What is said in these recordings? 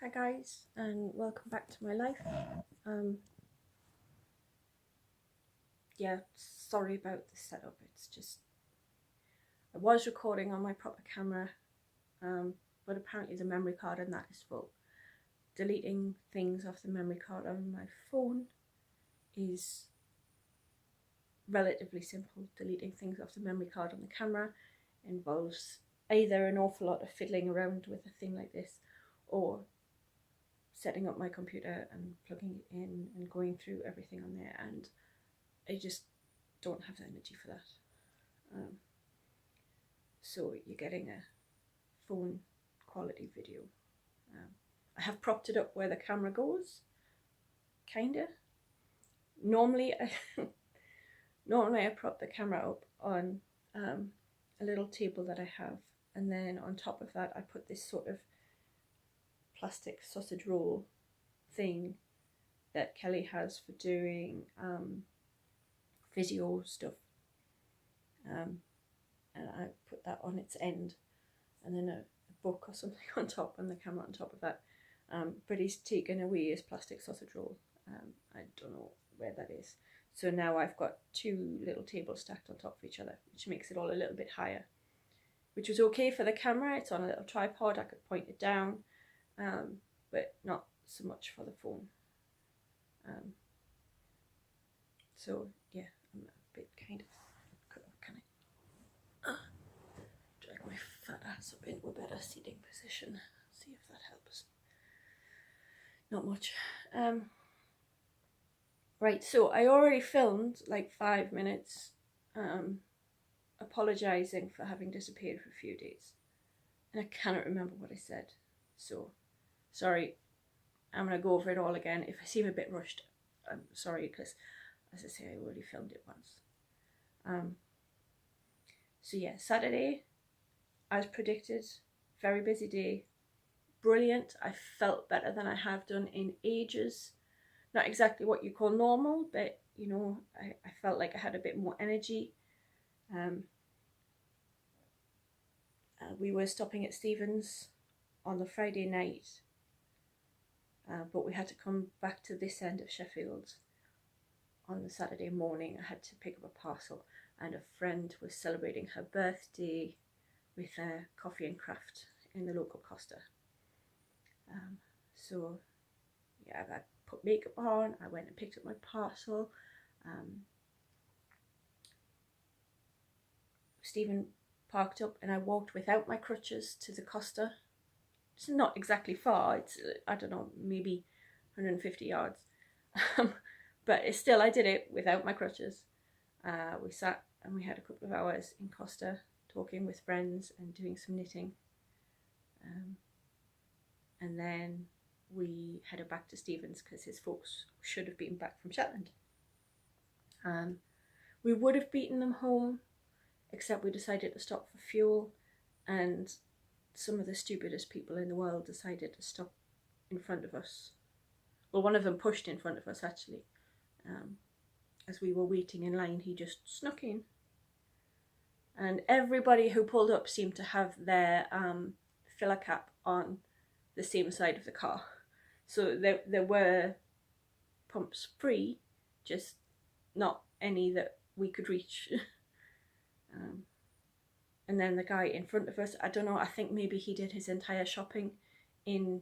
Hi guys, and welcome back to my life. Yeah, sorry about the setup. It's just I was recording on my proper camera, but apparently the memory card on that is full. Deleting things off the memory card on my phone is relatively simple. Deleting things off the memory card on the camera involves either an awful lot of fiddling around with a thing like this, or setting up my computer and plugging it in and going through everything on there, and I just don't have the energy for that. So you're getting a phone quality video. I have propped it up where the camera goes, kinda. Normally I prop the camera up on a little table that I have, and then on top of that I put this sort of plastic sausage roll thing that Kelly has for doing physio stuff, and I put that on its end, and then a book or something on top, and the camera on top of that. But he's taken away his plastic sausage roll. I don't know where that is. So now I've got two little tables stacked on top of each other, which makes it all a little bit higher, which was okay for the camera. It's on a little tripod, I could point it down, but not so much for the phone. So yeah, I'm a bit kind of, can I drag my fat ass up into a better seating position, see if that helps. Not much. Right, so I already filmed like 5 minutes apologising for having disappeared for a few days, and I cannot remember what I said, so sorry. I'm going to go over it all again. If I seem a bit rushed, I'm sorry, because as I say, I already filmed it once. So yeah, Saturday, as predicted, very busy day, brilliant. I felt better than I have done in ages. Not exactly what you call normal, but you know, I felt like I had a bit more energy. We were stopping at Stephen's on the Friday night, but we had to come back to this end of Sheffield on the Saturday morning. I had to pick up a parcel, and a friend was celebrating her birthday with a coffee and craft in the local Costa. So yeah, I put makeup on, I went and picked up my parcel. Stephen parked up, and I walked without my crutches to the Costa. It's not exactly far, it's, I don't know, maybe 150 yards. But it's still, I did it without my crutches. We sat and we had a couple of hours in Costa talking with friends and doing some knitting. And then we headed back to Stephen's because his folks should have been back from Shetland. We would have beaten them home, except we decided to stop for fuel, and some of the stupidest people in the world decided to stop in front of us. Well, one of them pushed in front of us, actually. As we were waiting in line, he just snuck in. And everybody who pulled up seemed to have their filler cap on the same side of the car. So there were pumps free, just not any that we could reach. And then the guy in front of us, I don't know, I think maybe he did his entire shopping in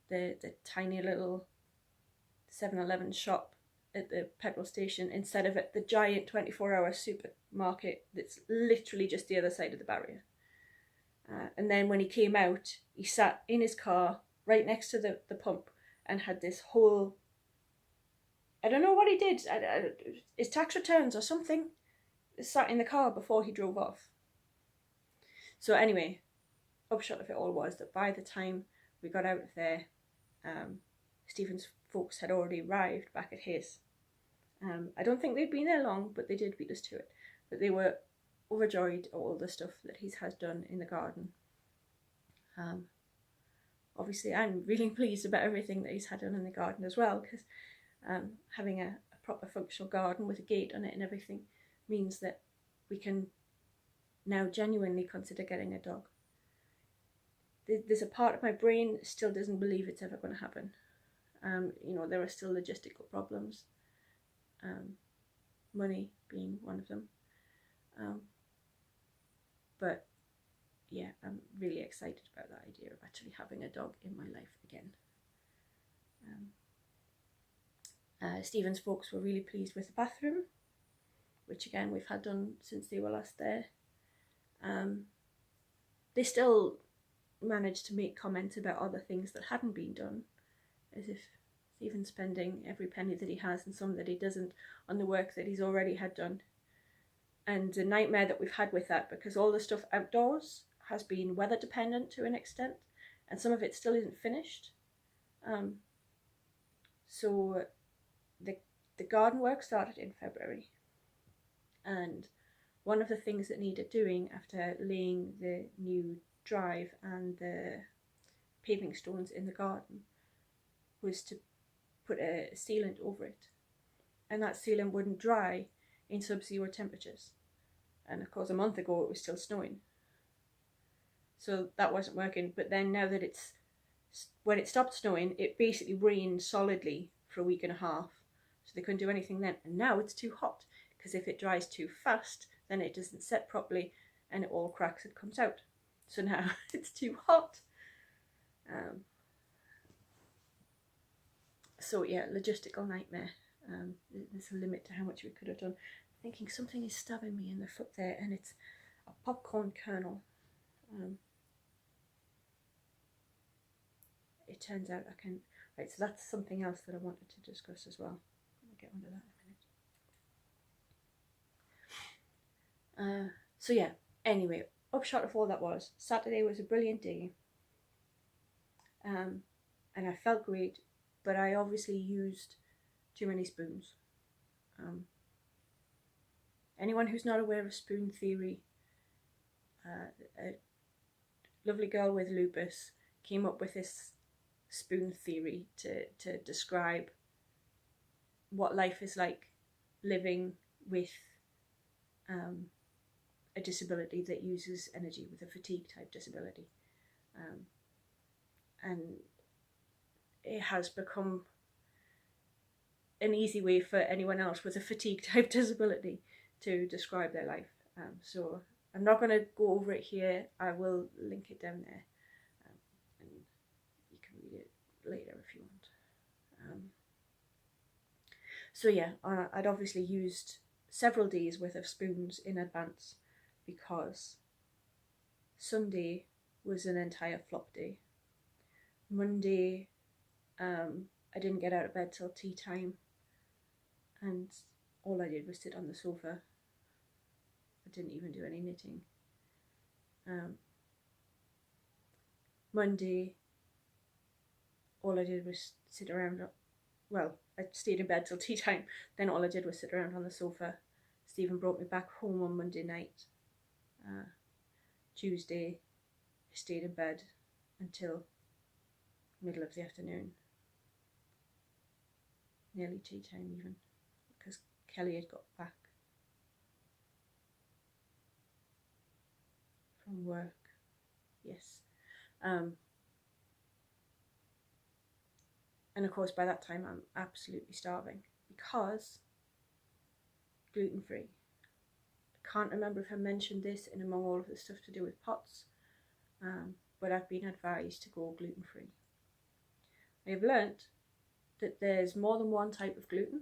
the tiny little 7-Eleven shop at the petrol station instead of at the giant 24-hour supermarket that's literally just the other side of the barrier. And then when he came out, he sat in his car right next to the pump and had this whole, I don't know what he did, his tax returns or something, sat in the car before he drove off. So anyway, upshot of it all was that by the time we got out of there, Stephen's folks had already arrived back at his. I don't think they'd been there long, but they did beat us to it. But they were overjoyed at all the stuff that he has done in the garden. Obviously, I'm really pleased about everything that he's had done in the garden as well, because having a proper functional garden with a gate on it and everything means that we can now genuinely consider getting a dog. there's a part of my brain still doesn't believe it's ever going to happen. You know, there are still logistical problems, money being one of them. But yeah, I'm really excited about that idea of actually having a dog in my life again. Stephen's folks were really pleased with the bathroom, which again we've had done since they were last there. They still managed to make comments about other things that hadn't been done, as if Stephen's spending every penny that he has and some that he doesn't on the work that he's already had done. And the nightmare that we've had with that, because all the stuff outdoors has been weather dependent to an extent, and some of it still isn't finished. So the garden work started in February, and one of the things that needed doing after laying the new drive and the paving stones in the garden was to put a sealant over it, and that sealant wouldn't dry in sub-zero temperatures. And of course a month ago it was still snowing, so that wasn't working. But then now that when it stopped snowing, it basically rained solidly for a week and a half, so they couldn't do anything then. And now it's too hot, because if it dries too fast then it doesn't set properly and it all cracks and comes out. So now it's too hot. So yeah, logistical nightmare. There's a limit to how much we could have done. Thinking something is stabbing me in the foot there, and it's a popcorn kernel. It turns out I can... Right, so that's something else that I wanted to discuss as well. I'll get onto that in a minute. So yeah, anyway, upshot of all that was, Saturday was a brilliant day. And I felt great, but I obviously used too many spoons. Anyone who's not aware of spoon theory, a lovely girl with lupus came up with this spoon theory to describe what life is like living with a disability that uses energy, with a fatigue type disability. And it has become an easy way for anyone else with a fatigue type disability to describe their life. So I'm not going to go over it here. I will link it down there, and you can read it later if you want. So yeah, I'd obviously used several days worth of spoons in advance, because Sunday was an entire flop day. Monday, I didn't get out of bed till tea time, and all I did was sit on the sofa. I didn't even do any knitting. Monday, all I did was sit around. Well, I stayed in bed till tea time, then all I did was sit around on the sofa. Stephen brought me back home on Monday night. Tuesday, I stayed in bed until middle of the afternoon, nearly tea time even, because Kelly had got back from work. Yes. And of course by that time I'm absolutely starving, because gluten-free. I can't remember if I mentioned this in among all of the stuff to do with pots, but I've been advised to go gluten-free. I have learnt that there's more than one type of gluten,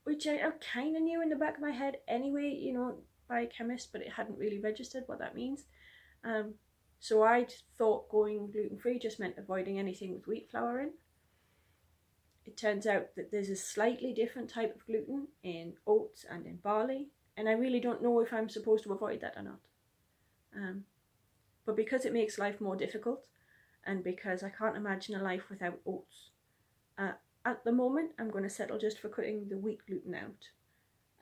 which I kind of knew in the back of my head anyway, you know, by a chemist, but it hadn't really registered what that means. So I thought going gluten-free just meant avoiding anything with wheat flour in. It turns out that there's a slightly different type of gluten in oats and in barley, and I really don't know if I'm supposed to avoid that or not. But because it makes life more difficult, and because I can't imagine a life without oats, at the moment I'm going to settle just for cutting the wheat gluten out,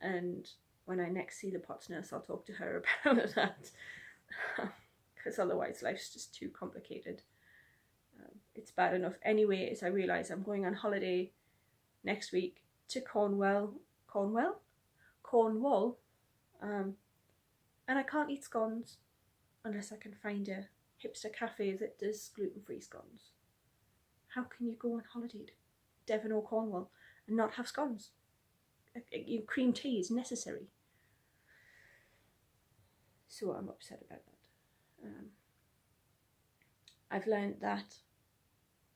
and when I next see the POTS nurse I'll talk to her about that, because otherwise life's just too complicated. It's bad enough anyway, as I realise I'm going on holiday next week to Cornwall, and I can't eat scones, unless I can find a hipster cafe that does gluten-free scones. How can you go on holiday to Devon or Cornwall and not have scones? Cream tea is necessary. So I'm upset about that. I've learned that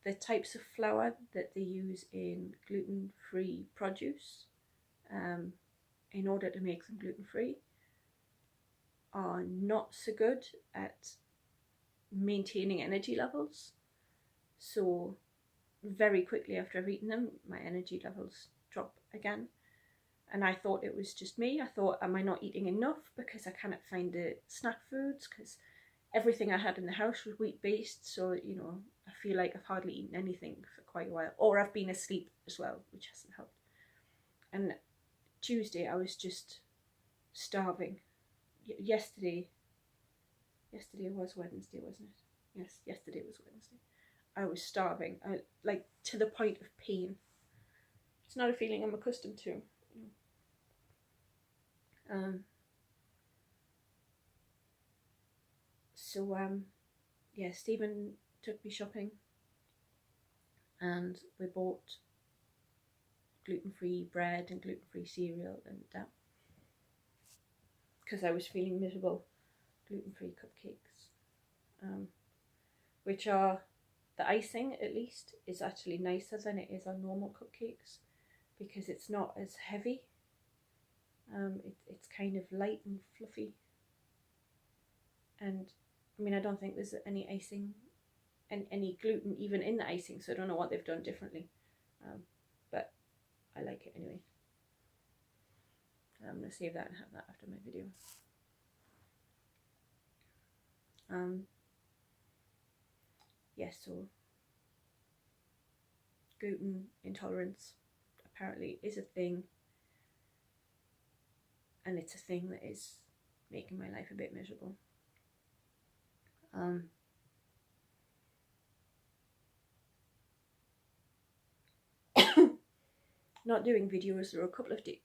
the types of flour that they use in gluten-free produce, in order to make them gluten-free, are not so good at maintaining energy levels. So very quickly after I've eaten them, my energy levels drop again. And I thought it was just me. I thought, am I not eating enough because I cannot find the snack foods? Because everything I had in the house was wheat-based, so, you know, I feel like I've hardly eaten anything for quite a while. Or I've been asleep as well, which hasn't helped. And Tuesday, I was just starving. Yesterday was Wednesday, wasn't it? Yes, yesterday was Wednesday. I was starving, like to the point of pain. It's not a feeling I'm accustomed to. Yeah, Stephen took me shopping and we bought gluten-free bread and gluten-free cereal and because I was feeling miserable, gluten-free cupcakes, which are, the icing at least is actually nicer than it is on normal cupcakes because it's not as heavy. It's kind of light and fluffy, and I mean, I don't think there's any icing and any gluten even in the icing, so I don't know what they've done differently, but I like it anyway. I'm going to save that and have that after my video. Yes, so gluten intolerance apparently is a thing, and it's a thing that is making my life a bit miserable. Not doing videos, there were a couple of days,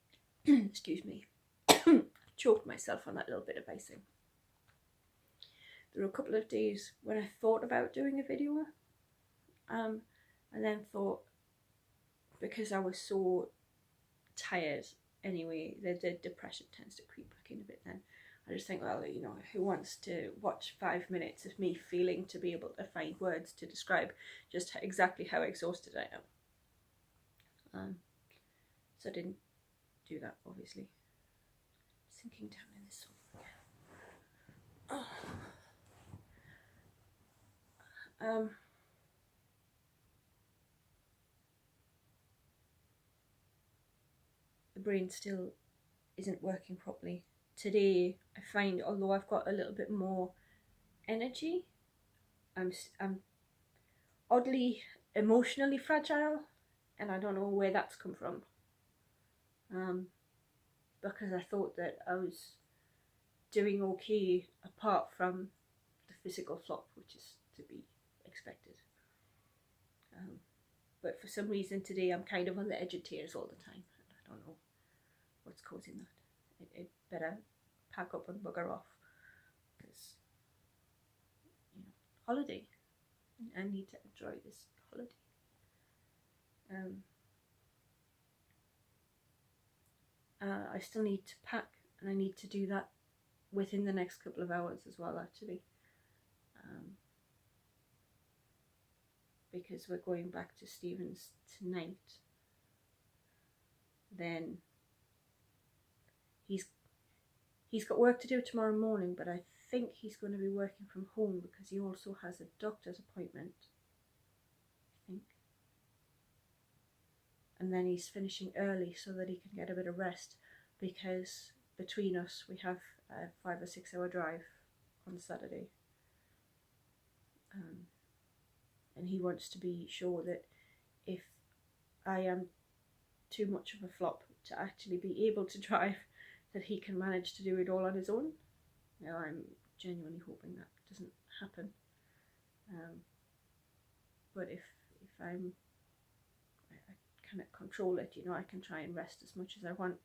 excuse me, I choked myself on that little bit of icing. There were a couple of days when I thought about doing a video, and then thought, because I was so tired anyway, the depression tends to creep back in a bit then. I just think, well, you know, who wants to watch 5 minutes of me feeling to be able to find words to describe just exactly how exhausted I am. So I didn't do that, obviously. Sinking down in this sofa again. The brain still isn't working properly. Today, I find, although I've got a little bit more energy, I'm oddly emotionally fragile, and I don't know where that's come from. Because I thought that I was doing okay apart from the physical flop, which is to be expected. But for some reason today I'm kind of on the edge of tears all the time. I don't know what's causing that. It better pack up and bugger off, because, you know, holiday. I need to enjoy this holiday. I still need to pack, and I need to do that within the next couple of hours as well, actually, because we're going back to Stephen's tonight. Then he's got work to do tomorrow morning, but I think he's going to be working from home because he also has a doctor's appointment, I think. And then he's finishing early so that he can get a bit of rest, because between us we have a 5 or 6 hour drive on Saturday. And he wants to be sure that if I am too much of a flop to actually be able to drive, that he can manage to do it all on his own. Now, I'm genuinely hoping that doesn't happen. But if I cannot control it, you know, I can try and rest as much as I want,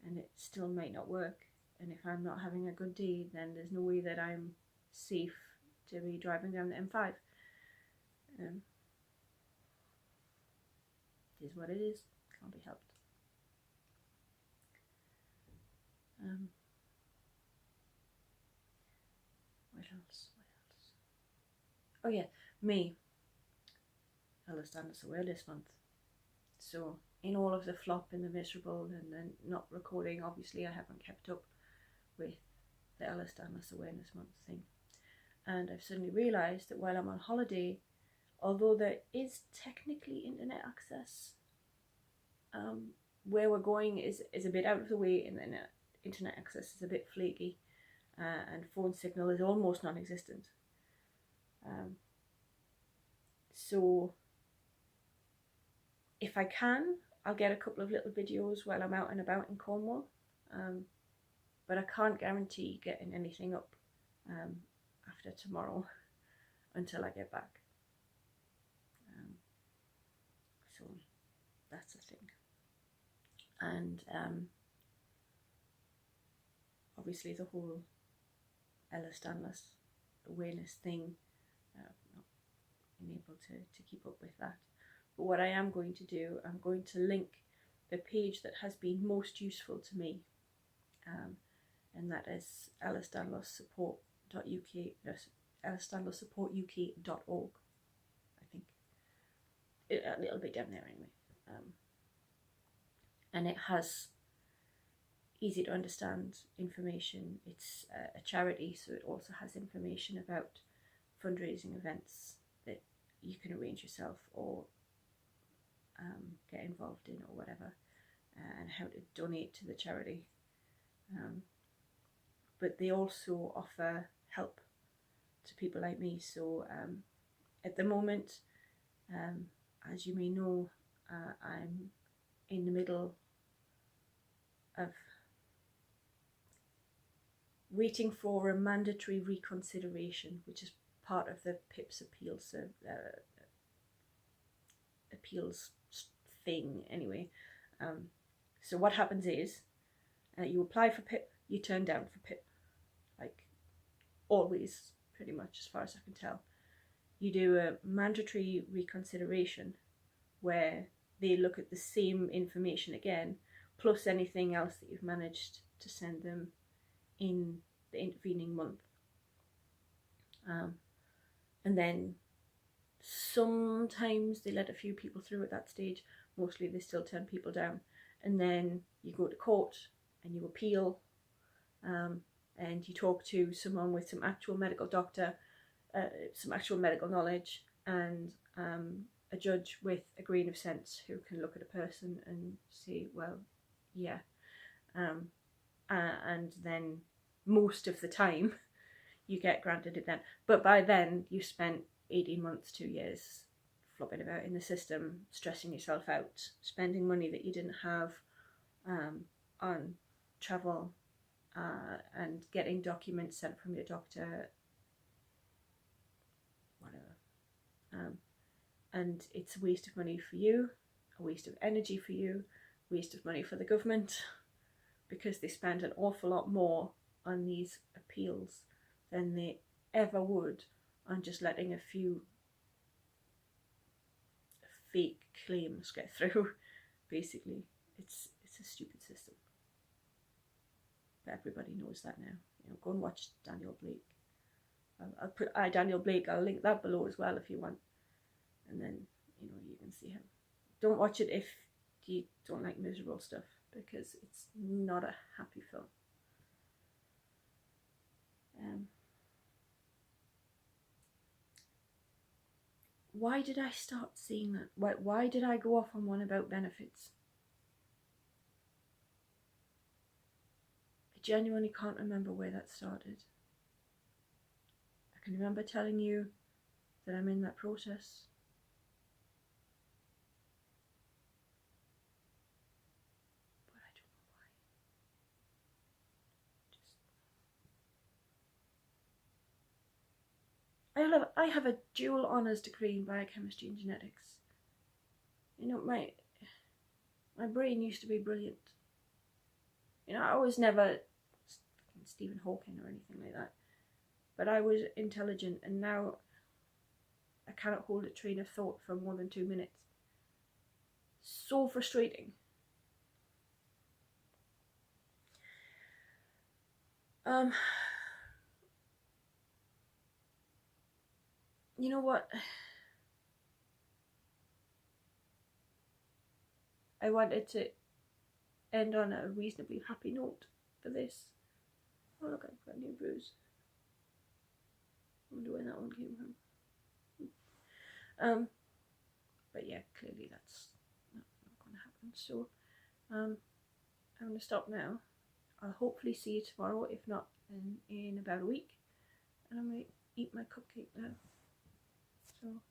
and it still might not work. And if I'm not having a good day, then there's no way that I'm safe to be driving down the M5. It is what it is, can't be helped. What else? Oh yeah, May, Ehlers-Danlos Awareness Month. So in all of the flop and the miserable and then not recording, obviously I haven't kept up with the Ehlers-Danlos Awareness Month thing. And I've suddenly realised that while I'm on holiday, although there is technically internet access, where we're going is a bit out of the way, and then internet access is a bit flaky, and phone signal is almost non-existent. So if I can, I'll get a couple of little videos while I'm out and about in Cornwall, but I can't guarantee getting anything up after tomorrow until I get back. So that's the thing. And obviously the whole Ehlers-Danlos awareness thing, not being able to keep up with that. But what I am going to do, I'm going to link the page that has been most useful to me, and that is Ehlers-Danlos-support.uk, Ehlers-Danlos-support.uk.org, I think. A little bit down there anyway. And it has easy to understand information. It's a charity, so it also has information about fundraising events that you can arrange yourself or get involved in or whatever, and how to donate to the charity. But they also offer help to people like me. So at the moment, as you may know, I'm in the middle of waiting for a mandatory reconsideration, which is part of the PIP's appeals thing anyway. So what happens is you apply for PIP, you turn down for PIP, like always, pretty much, as far as I can tell. You do a mandatory reconsideration where they look at the same information again, plus anything else that you've managed to send them in the intervening month. And then sometimes they let a few people through at that stage. Mostly they still turn people down. And then you go to court and you appeal, and you talk to someone with some actual medical some actual medical knowledge, and a judge with a grain of sense who can look at a person and say, well, yeah. And then most of the time you get granted it then. But by then you've spent 18 months, 2 years flopping about in the system, stressing yourself out, spending money that you didn't have on travel, and getting documents sent from your doctor, whatever. And it's a waste of money for you, a waste of energy for you, waste of money for the government, because they spend an awful lot more on these appeals than they ever would on just letting a few fake claims get through. Basically, it's a stupid system. But everybody knows that now. You know, go and watch Daniel Blake. I'll put Daniel Blake. I'll link that below as well if you want, and then you can see him. Don't watch it if you don't like miserable stuff, because it's not a happy film. Why did I start seeing that? Why did I go off on one about benefits? I genuinely can't remember where that started. I can remember telling you that I'm in that process. But I don't know why. I have a dual honours degree in biochemistry and genetics. You know, my brain used to be brilliant. You know, I was never Stephen Hawking or anything like that. but I was intelligent, and now I cannot hold a train of thought for more than 2 minutes. So frustrating. You know what? I wanted to end on a reasonably happy note for this. Oh look, I've got a new bruise. I wonder where that one came from. But yeah, clearly that's not going to happen. So, I'm going to stop now. I'll hopefully see you tomorrow, if not in about a week. And I'm going to eat my cupcake now. So,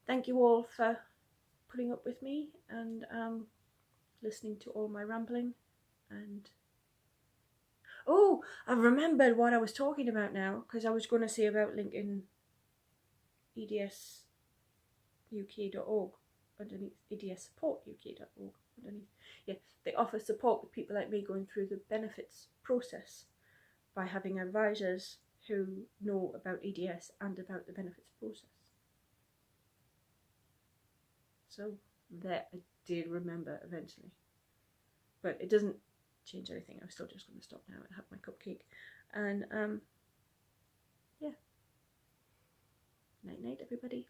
thank you all for putting up with me and listening to all my rambling. And oh, I've remembered what I was talking about now, because I was going to say about linking EDSUK.org underneath EDSSupportUK.org underneath. Yeah, they offer support with people like me going through the benefits process by having advisors who know about EDS and about the benefits process. So that I did remember eventually, but it doesn't change anything. I'm still just going to stop now and have my cupcake, and yeah, night night everybody.